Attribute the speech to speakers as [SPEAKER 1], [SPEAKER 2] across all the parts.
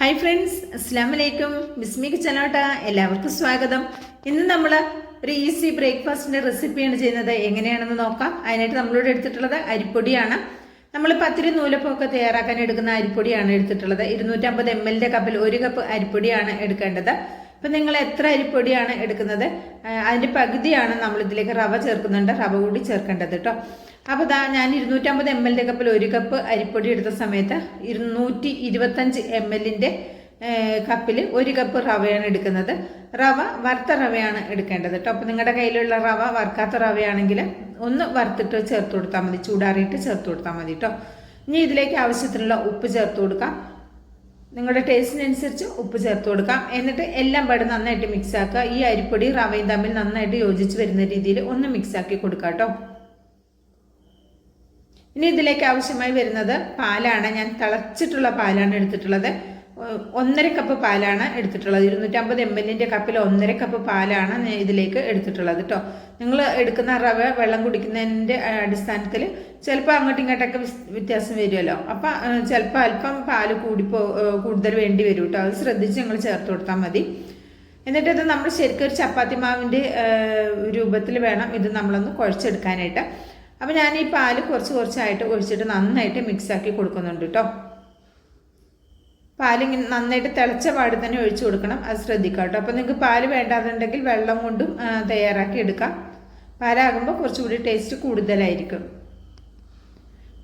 [SPEAKER 1] Hi friends, അസ്സാം വലൈക്കും. ബിസ്മിക്ക് ചാനലോട്ട എല്ലാവർക്കും സ്വാഗതം. ഇന്ന് നമ്മൾ ഒരു ഈസി ബ്രേക്ക്ഫാസ്റ്റിൻ്റെ റെസിപ്പിയാണ് ചെയ്യുന്നത്. എങ്ങനെയാണെന്ന് നോക്കാം. അതിനായിട്ട് നമ്മളിവിടെ എടുത്തിട്ടുള്ളത് അരിപ്പൊടിയാണ്. നമ്മൾ പത്തിരി നൂലപ്പമൊക്കെ തയ്യാറാക്കാൻ എടുക്കുന്ന അരിപ്പൊടിയാണ് എടുത്തിട്ടുള്ളത്. 250 ml കപ്പിൽ 1 കപ്പ് അരിപ്പൊടിയാണ് എടുക്കേണ്ടത്. അപ്പം നിങ്ങൾ എത്ര അരിപ്പൊടിയാണ് എടുക്കുന്നത് അതിൻ്റെ പകുതിയാണ് നമ്മളിതിലേക്ക് റവ ചേർക്കുന്നുണ്ട്. റവ കൂടി ചേർക്കേണ്ടത് കേട്ടോ. അപ്പോൾ ഞാൻ 250 ml കപ്പിൽ 1 കപ്പ് അരിപ്പൊടി എടുത്ത സമയത്ത് 225 ml കപ്പിൽ 1 കപ്പ് റവയാണ് എടുക്കുന്നത്. റവ വറുത്ത റവയാണ് എടുക്കേണ്ടത് കേട്ടോ. അപ്പോൾ നിങ്ങളുടെ കയ്യിലുള്ള റവ വറുക്കാത്ത റവയാണെങ്കിൽ ഒന്ന് വറുത്തിട്ട് ചേർത്ത് കൊടുത്താൽ മതി, ചൂടാറിയിട്ട് ചേർത്ത് കൊടുത്താൽ മതി കേട്ടോ. ഇനി ഇതിലേക്ക് ആവശ്യത്തിനുള്ള ഉപ്പ് ചേർത്ത് കൊടുക്കാം. നിങ്ങളുടെ ടേസ്റ്റിനനുസരിച്ച് ഉപ്പ് ചേർത്ത് കൊടുക്കാം. എന്നിട്ട് എല്ലാം പാടെ നന്നായിട്ട് മിക്സ് ആക്കുക. ഈ അരിപ്പൊടി റവയും തമ്മിൽ നന്നായിട്ട് യോജിച്ച് വരുന്ന രീതിയിൽ ഒന്ന് മിക്സ് ആക്കി കൊടുക്കാം കേട്ടോ. ഇനി ഇതിലേക്ക് ആവശ്യമായി വരുന്നത് പാലാണ്. ഞാൻ തിളച്ചിട്ടുള്ള പാലാണ് എടുത്തിട്ടുള്ളത്. 1.5 കപ്പ് പാലാണ് എടുത്തിട്ടുള്ളത്. 250 ml കപ്പിൽ 1.5 കപ്പ് പാലാണ് ഇതിലേക്ക് എടുത്തിട്ടുള്ളത് കേട്ടോ. നിങ്ങൾ എടുക്കുന്ന റവ വെള്ളം കുടിക്കുന്നതിൻ്റെ അടിസ്ഥാനത്തിൽ ചിലപ്പോൾ അങ്ങോട്ടും ഇങ്ങോട്ടൊക്കെ വ്യത്യാസം വരുമല്ലോ. അപ്പം ചിലപ്പോൾ അല്പം പാല് കൂടുതൽ വേണ്ടി വരും കേട്ടോ. അത് ശ്രദ്ധിച്ച് നിങ്ങൾ ചേർത്ത് കൊടുത്താൽ മതി. എന്നിട്ട് ഇത് നമ്മൾ ശരിക്കും ഒരു ചപ്പാത്തി മാവിൻ്റെ രൂപത്തിൽ വേണം ഇത് നമ്മളൊന്ന് കുഴച്ചെടുക്കാനായിട്ട്. അപ്പോൾ ഞാൻ ഈ പാല് കുറച്ചായിട്ട് ഒഴിച്ചിട്ട് നന്നായിട്ട് മിക്സാക്കി കൊടുക്കുന്നുണ്ട് കേട്ടോ. പാലിങ്ങനെ നന്നായിട്ട് തിളച്ച പാട് തന്നെ ഒഴിച്ചു കൊടുക്കണം, അത് ശ്രദ്ധിക്കാം കേട്ടോ. അപ്പോൾ നിങ്ങൾക്ക് പാല് വേണ്ടാന്നുണ്ടെങ്കിൽ വെള്ളം കൊണ്ടും തയ്യാറാക്കി എടുക്കാം. പാലാകുമ്പോൾ കുറച്ചുകൂടി ടേസ്റ്റ് കൂടുതലായിരിക്കും.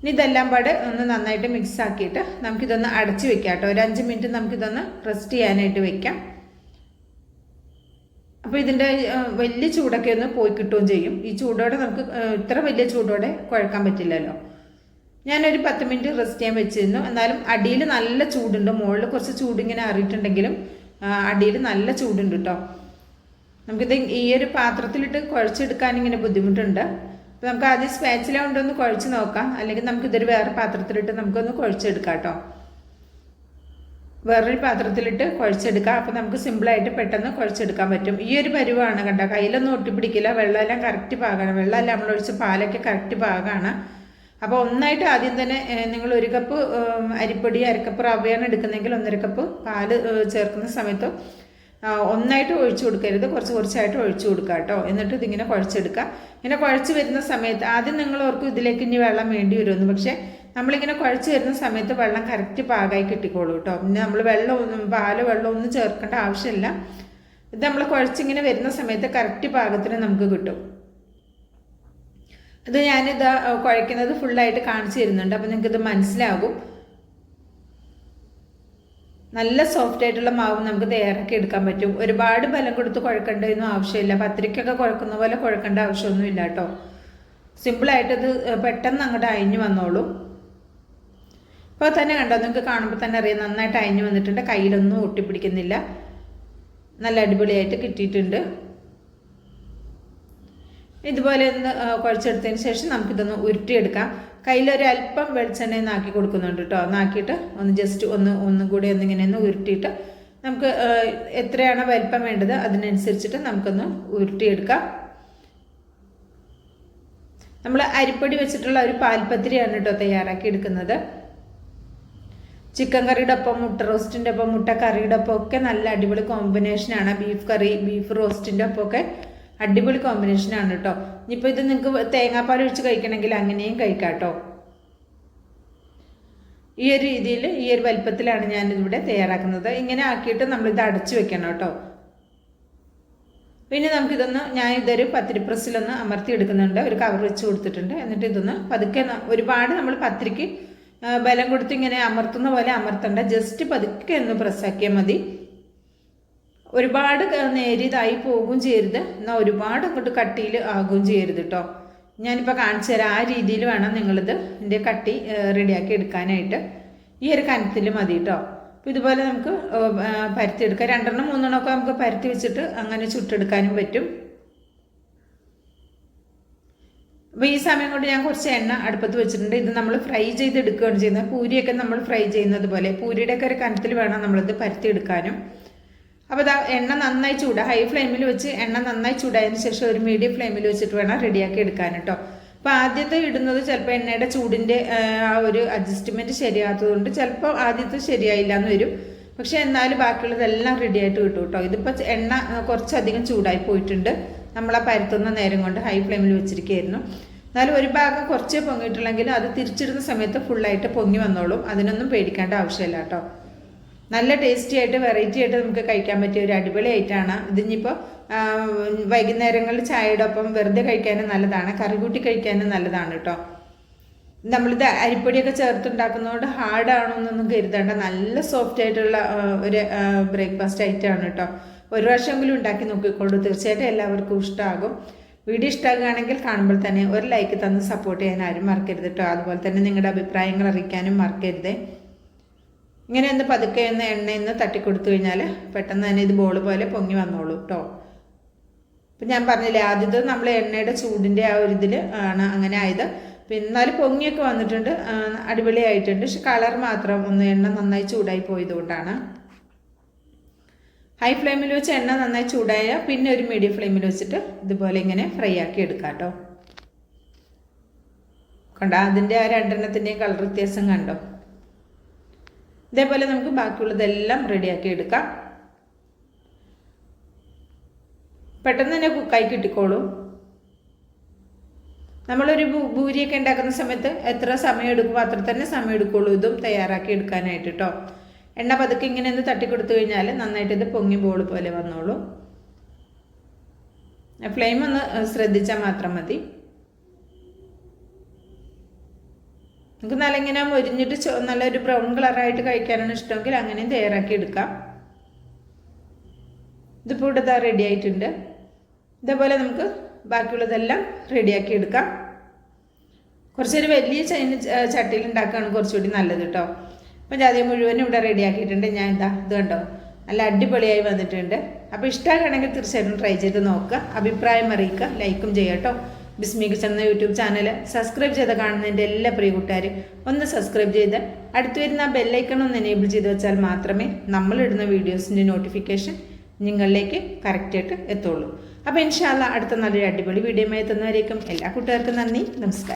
[SPEAKER 1] ഇനി ഇതെല്ലാം പാട് ഒന്ന് നന്നായിട്ട് മിക്സ് ആക്കിയിട്ട് നമുക്കിതൊന്ന് അടച്ച് വെക്കാം കേട്ടോ. ഒരു 5 മിനിറ്റ് നമുക്കിതൊന്ന് റെസ്റ്റ് ചെയ്യാനായിട്ട് വെക്കാം. അപ്പോൾ ഇതിൻ്റെ വലിയ ചൂടൊക്കെ ഒന്ന് പോയി കിട്ടുകയും ചെയ്യും. ഈ ചൂടോടെ നമുക്ക് ഇത്ര വലിയ ചൂടോടെ കുഴക്കാൻ പറ്റില്ലല്ലോ. ഞാനൊരു 10 മിനിറ്റ് റെസ്റ്റ് ചെയ്യാൻ വെച്ചിരുന്നു. എന്നാലും അടിയിൽ നല്ല ചൂടുണ്ട്. മുകളിൽ കുറച്ച് ചൂടിങ്ങനെ അറിയിട്ടുണ്ടെങ്കിലും അടിയിൽ നല്ല ചൂടുണ്ട് കേട്ടോ. നമുക്കിത് ഈ ഒരു പാത്രത്തിലിട്ട് കുഴച്ചെടുക്കാൻ ഇങ്ങനെ ബുദ്ധിമുട്ടുണ്ട്. അപ്പോൾ നമുക്ക് ആദ്യം സ്പാച്ചില കൊണ്ടൊന്ന് കുഴച്ച് നോക്കാം. അല്ലെങ്കിൽ നമുക്കിതൊരു വേറെ പാത്രത്തിലിട്ട് നമുക്കൊന്ന് കുഴച്ചെടുക്കാം കേട്ടോ. വേറൊരു പാത്രത്തിലിട്ട് കുഴച്ചെടുക്കാം. അപ്പോൾ നമുക്ക് സിമ്പിളായിട്ട് പെട്ടെന്ന് കുഴച്ചെടുക്കാൻ പറ്റും. ഈ ഒരു പരുവാണ് കണ്ട, കയ്യിലൊന്നും ഒട്ടിപ്പിടിക്കില്ല. വെള്ളമെല്ലാം കറക്റ്റ് പാകമാണ്. വെള്ളമെല്ലാം നമ്മളൊഴിച്ച പാലൊക്കെ കറക്റ്റ് പാകമാണ്. അപ്പോൾ ഒന്നായിട്ട് ആദ്യം തന്നെ നിങ്ങൾ 1 കപ്പ് അരിപ്പൊടി 1/2 കപ്പ് റവയാണ് എടുക്കുന്നതെങ്കിൽ 1.5 കപ്പ് പാല് ചേർക്കുന്ന സമയത്ത് ഒന്നായിട്ട് ഒഴിച്ചു കൊടുക്കരുത്, കുറച്ചായിട്ട് ഒഴിച്ചു കൊടുക്കുക കേട്ടോ. എന്നിട്ട് ഇതിങ്ങനെ കുഴച്ചെടുക്കുക. ഇങ്ങനെ കുഴച്ച് വരുന്ന സമയത്ത് ആദ്യം നിങ്ങൾ ഓർക്കും ഇതിലേക്ക് ഇനി വെള്ളം വേണ്ടി വരുമെന്ന്. പക്ഷേ നമ്മളിങ്ങനെ കുഴച്ച് വരുന്ന സമയത്ത് വെള്ളം കറക്റ്റ് പാകമായി കിട്ടിക്കോളൂ കേട്ടോ. പിന്നെ നമ്മൾ വെള്ളം ഒന്നും ചേർക്കേണ്ട ആവശ്യമില്ല. ഇത് നമ്മൾ കുഴച്ചിങ്ങനെ വരുന്ന സമയത്ത് കറക്റ്റ് പാകത്തിന് നമുക്ക് കിട്ടും. ഇത് ഞാനിത് കുഴയ്ക്കുന്നത് ഫുള്ളായിട്ട് കാണിച്ചു തരുന്നുണ്ട്. അപ്പോൾ നിങ്ങൾക്കിത് മനസ്സിലാകും. നല്ല സോഫ്റ്റ് ആയിട്ടുള്ള മാവ് നമുക്ക് തയ്യാറാക്കി എടുക്കാൻ പറ്റും. ഒരുപാട് ബലം കൊടുത്ത് കുഴക്കേണ്ടതൊന്നും ആവശ്യമില്ല. പത്തിരിക്കൊക്കെ കുഴക്കുന്ന പോലെ കുഴക്കേണ്ട ആവശ്യമൊന്നുമില്ല കേട്ടോ. സിമ്പിളായിട്ടത് പെട്ടെന്ന് അങ്ങോട്ട് അയഞ്ഞു വന്നോളൂ. ഇപ്പോൾ തന്നെ കണ്ടോ, നിങ്ങൾക്ക് കാണുമ്പോൾ തന്നെ അറിയാം നന്നായിട്ട് അയഞ്ഞു വന്നിട്ടുണ്ട്. കയ്യിലൊന്നും ഒട്ടിപ്പിടിക്കുന്നില്ല. നല്ല അടിപൊളിയായിട്ട് കിട്ടിയിട്ടുണ്ട്. ഇതുപോലെ ഒന്ന് കുഴച്ചെടുത്തതിന് ശേഷം നമുക്കിതൊന്ന് ഉരുട്ടിയെടുക്കാം. കയ്യിലൊരല്പം വെളിച്ചെണ്ണ ആക്കി കൊടുക്കുന്നുണ്ട് കേട്ടോ. ഒന്നാക്കിയിട്ട് ഒന്ന് ജസ്റ്റ് ഒന്നും കൂടി ഒന്നിങ്ങനെ ഒന്ന് ഉരുട്ടിയിട്ട് നമുക്ക് എത്രയാണോ വലിപ്പം വേണ്ടത് അതിനനുസരിച്ചിട്ട് നമുക്കൊന്ന് ഉരുട്ടിയെടുക്കാം. നമ്മൾ അരിപ്പൊടി വെച്ചിട്ടുള്ള ഒരു പാൽപ്പത്തിരിയാണ് കേട്ടോ തയ്യാറാക്കി എടുക്കുന്നത്. ചിക്കൻ കറിയുടെ ഒപ്പം മുട്ട റോസ്റ്റിൻ്റെ ഒപ്പം മുട്ട കറിയുടെ ഒപ്പം ഒക്കെ നല്ല അടിപൊളി കോമ്പിനേഷനാണ്. ബീഫ് കറി ബീഫ് റോസ്റ്റിൻ്റെ ഒപ്പം ഒക്കെ അടിപൊളി കോമ്പിനേഷനാണ് കേട്ടോ. ഇനിയിപ്പോൾ ഇത് നിങ്ങൾക്ക് തേങ്ങാപ്പാൽ ഒഴിച്ച് കഴിക്കണമെങ്കിൽ അങ്ങനെയും കഴിക്കാം കേട്ടോ. ഈ ഒരു രീതിയിൽ ഈ ഒരു വലിപ്പത്തിലാണ് ഞാനിതിവിടെ തയ്യാറാക്കുന്നത്. ഇങ്ങനെ ആക്കിയിട്ട് നമ്മളിത് അടച്ചു വെക്കണം കേട്ടോ. പിന്നെ ഞാനിതൊരു പത്തിരി പ്രസ്സിലൊന്ന് അമർത്തി എടുക്കുന്നുണ്ട്. ഒരു കവർ വെച്ച് കൊടുത്തിട്ടുണ്ട്. എന്നിട്ട് ഇതൊന്ന് പതുക്കെ, ഒരുപാട് നമ്മൾ പത്തിരിക്ക് ബലം കൊടുത്ത് ഇങ്ങനെ അമർത്തുന്ന പോലെ അമർത്തണ്ട. ജസ്റ്റ് പതുക്കെ ഒന്ന് പ്രസ്സാക്കിയാൽ മതി. ഒരുപാട് നേരിയതായി പോകുകയും ചെയ്യരുത്, എന്നാൽ ഒരുപാട് അങ്ങോട്ട് കട്ടിയിൽ ആകുകയും ചെയ്യരുത് കേട്ടോ. ഞാനിപ്പോൾ കാണിച്ചു തരാം. ആ രീതിയിൽ വേണം നിങ്ങളിത് ഇതിൻ്റെ കട്ടി റെഡിയാക്കി എടുക്കാനായിട്ട്. ഈ ഒരു കനത്തിൽ മതി കേട്ടോ. അപ്പോൾ ഇതുപോലെ നമുക്ക് പരത്തിയെടുക്കാം. 2 3 ഒക്കെ നമുക്ക് പരത്തി വെച്ചിട്ട് അങ്ങനെ ചുട്ടെടുക്കാനും പറ്റും. അപ്പോൾ ഈ സമയം കൊണ്ട് ഞാൻ കുറച്ച് എണ്ണ അടുപ്പത്ത് വെച്ചിട്ടുണ്ട്. ഇത് നമ്മൾ ഫ്രൈ ചെയ്തെടുക്കുകയാണ് ചെയ്യുന്നത്. പൂരിയൊക്കെ നമ്മൾ ഫ്രൈ ചെയ്യുന്നത് പോലെ പൂരിയുടെയൊക്കെ ഒരു കനത്തിൽ വേണം നമ്മളിത് പരത്തിയെടുക്കാനും. അപ്പോൾ എണ്ണ നന്നായി ഹൈ ഫ്ലെയിമിൽ വെച്ച് എണ്ണ നന്നായി ചൂടായതിന് ശേഷം ഒരു മീഡിയം ഫ്ലെയിമിൽ വെച്ചിട്ട് വേണം റെഡിയാക്കി എടുക്കാൻ കേട്ടോ. അപ്പോൾ ആദ്യത്തെ ഇടുന്നത് ചിലപ്പോൾ എണ്ണയുടെ ചൂടിൻ്റെ ആ ഒരു അഡ്ജസ്റ്റ്മെൻറ്റ് ശരിയാത്തതുകൊണ്ട് ചിലപ്പോൾ ആദ്യത്തെ ശരിയായില്ല എന്ന് വരും. പക്ഷേ എന്നാലും ബാക്കിയുള്ളതെല്ലാം റെഡി ആയിട്ട് കിട്ടും കേട്ടോ. ഇതിപ്പോൾ എണ്ണ കുറച്ചധികം ചൂടായി പോയിട്ടുണ്ട്. നമ്മൾ ആ പരത്തുന്ന നേരം കൊണ്ട് ഹൈ ഫ്ലെയിമിൽ വെച്ചിരിക്കുകയായിരുന്നു. എന്നാലും ഒരു ഭാഗം കുറച്ചേ പൊങ്ങിയിട്ടുള്ളെങ്കിലും അത് തിരിച്ചിടുന്ന സമയത്ത് ഫുള്ളായിട്ട് പൊങ്ങി വന്നോളും. അതിനൊന്നും പേടിക്കേണ്ട ആവശ്യമില്ല കേട്ടോ. നല്ല ടേസ്റ്റി ആയിട്ട് വെറൈറ്റി ആയിട്ട് നമുക്ക് കഴിക്കാൻ പറ്റിയ ഒരു അടിപൊളിയായിട്ടാണ്. ഇതിനിപ്പോൾ വൈകുന്നേരങ്ങളിൽ ചായയുടെ ഒപ്പം വെറുതെ കഴിക്കാനും നല്ലതാണ്, കറി കൂട്ടി കഴിക്കാനും നല്ലതാണ് കേട്ടോ. നമ്മളിത് അരിപ്പൊടിയൊക്കെ ചേർത്തുണ്ടാക്കുന്നതുകൊണ്ട് ഹാർഡാണോന്നൊന്നും കരുതേണ്ട, നല്ല സോഫ്റ്റ് ആയിട്ടുള്ള ഒരു ബ്രേക്ക്ഫാസ്റ്റ് ഐറ്റമാണ് കേട്ടോ. ഒരു പ്രാവശ്യമെങ്കിലും ഉണ്ടാക്കി നോക്കിക്കോളൂ, തീർച്ചയായിട്ടും എല്ലാവർക്കും ഇഷ്ടമാകും. വീഡിയോ ഇഷ്ടമാകുകയാണെങ്കിൽ കാണുമ്പോൾ തന്നെ ഒരു ലൈക്ക് തന്ന് സപ്പോർട്ട് ചെയ്യാൻ ആരും മറക്കരുത് കേട്ടോ. അതുപോലെ തന്നെ നിങ്ങളുടെ അഭിപ്രായങ്ങൾ അറിയിക്കാനും മറക്കരുത്. ഇങ്ങനെ ഒന്ന് പതുക്കെ ഒന്ന് എണ്ണയിൽ നിന്ന് തട്ടിക്കൊടുത്തു കഴിഞ്ഞാൽ പെട്ടെന്ന് തന്നെ ഇത് ബോൾ പോലെ പൊങ്ങി വന്നോളൂ കേട്ടോ. ഇപ്പം ഞാൻ പറഞ്ഞില്ലേ, ആദ്യത്തെ നമ്മൾ എണ്ണയുടെ ചൂടിൻ്റെ ആ ഒരു ഇതിൽ ആണ് അങ്ങനെ ആയത്. പിന്നെ എന്നാലും പൊങ്ങിയൊക്കെ വന്നിട്ടുണ്ട്, അടിപൊളിയായിട്ടുണ്ട്. പക്ഷെ കളർ മാത്രം ഒന്ന് എണ്ണ നന്നായി ചൂടായി പോയതുകൊണ്ടാണ്. ഹൈ ഫ്ലെയിമിൽ വെച്ച് എണ്ണ നന്നായി ചൂടായ പിന്നെ ഒരു മീഡിയം ഫ്ലെയിമിൽ വെച്ചിട്ട് ഇതുപോലെ ഇങ്ങനെ ഫ്രൈ ആക്കി എടുക്കാം കേട്ടോ. കണ്ടോ, അതിൻ്റെ ആ രണ്ടെണ്ണത്തിൻ്റെയും കളർ വ്യത്യാസം കണ്ടോ. ഇതേപോലെ നമുക്ക് ബാക്കിയുള്ളതെല്ലാം റെഡിയാക്കി എടുക്കാം. പെട്ടെന്ന് തന്നെ കുക്കായി കിട്ടിക്കോളും. നമ്മളൊരു ഭൂരിയൊക്കെ ഉണ്ടാക്കുന്ന സമയത്ത് എത്ര സമയം എടുക്കും അത്ര തന്നെ സമയം എടുക്കുള്ളൂ ഇതും തയ്യാറാക്കി എടുക്കാനായിട്ട് കേട്ടോ. എണ്ണ പതുക്കെ ഇങ്ങനെ ഒന്ന് തട്ടിക്കൊടുത്തു കഴിഞ്ഞാൽ നന്നായിട്ട് ഇത് പൊങ്ങി ബോൾ പോലെ വന്നോളൂ. ഫ്ലെയിം ഒന്ന് ശ്രദ്ധിച്ചാൽ മാത്രം മതി. നമുക്ക് നല്ല ഇങ്ങനെ മൊരിഞ്ഞിട്ട് നല്ലൊരു ബ്രൗൺ കളറായിട്ട് കഴിക്കാനാണ് ഇഷ്ടമെങ്കിൽ അങ്ങനെയും തയ്യാറാക്കി എടുക്കാം. ഇതിപ്പോൾ ഇവിടെ റെഡി ആയിട്ടുണ്ട്. ഇതേപോലെ നമുക്ക് ബാക്കിയുള്ളതെല്ലാം റെഡിയാക്കി എടുക്കാം. കുറച്ചൊരു വലിയ ചട്ടിയിൽ ഉണ്ടാക്കുകയാണ് കുറച്ചുകൂടി നല്ലത് കേട്ടോ. അപ്പം ആദ്യം മുഴുവനും ഇവിടെ റെഡിയാക്കിയിട്ടുണ്ട്. ഞാൻ ഇത് കണ്ടോ, നല്ല അടിപൊളിയായി വന്നിട്ടുണ്ട്. അപ്പോൾ ഇഷ്ടമാണെങ്കിൽ തീർച്ചയായിട്ടും ട്രൈ ചെയ്ത് നോക്കുക, അഭിപ്രായം അറിയിക്കുക, ലൈക്കും ചെയ്യുക കേട്ടോ. ബിസ്മി കിച്ചൺ എന്ന യൂട്യൂബ് ചാനൽ സബ്സ്ക്രൈബ് ചെയ്ത് കാണുന്നതിൻ്റെ എല്ലാ പ്രിയ കൂട്ടുകാരും ഒന്ന് സബ്സ്ക്രൈബ് ചെയ്ത് അടുത്ത് വരുന്ന ബെല്ലൈക്കൺ ഒന്ന് എനേബിൾ ചെയ്ത് വെച്ചാൽ മാത്രമേ നമ്മളിടുന്ന വീഡിയോസിൻ്റെ നോട്ടിഫിക്കേഷൻ നിങ്ങളിലേക്ക് കറക്റ്റായിട്ട് എത്തുള്ളൂ. അപ്പോൾ ഇൻഷാ അല്ലാഹ് അടുത്ത നല്ലൊരു അടിപൊളി വീഡിയോയുമായി എത്തുന്നവരേക്കും എല്ലാ കൂട്ടുകാർക്കും നന്ദി, നമസ്കാരം.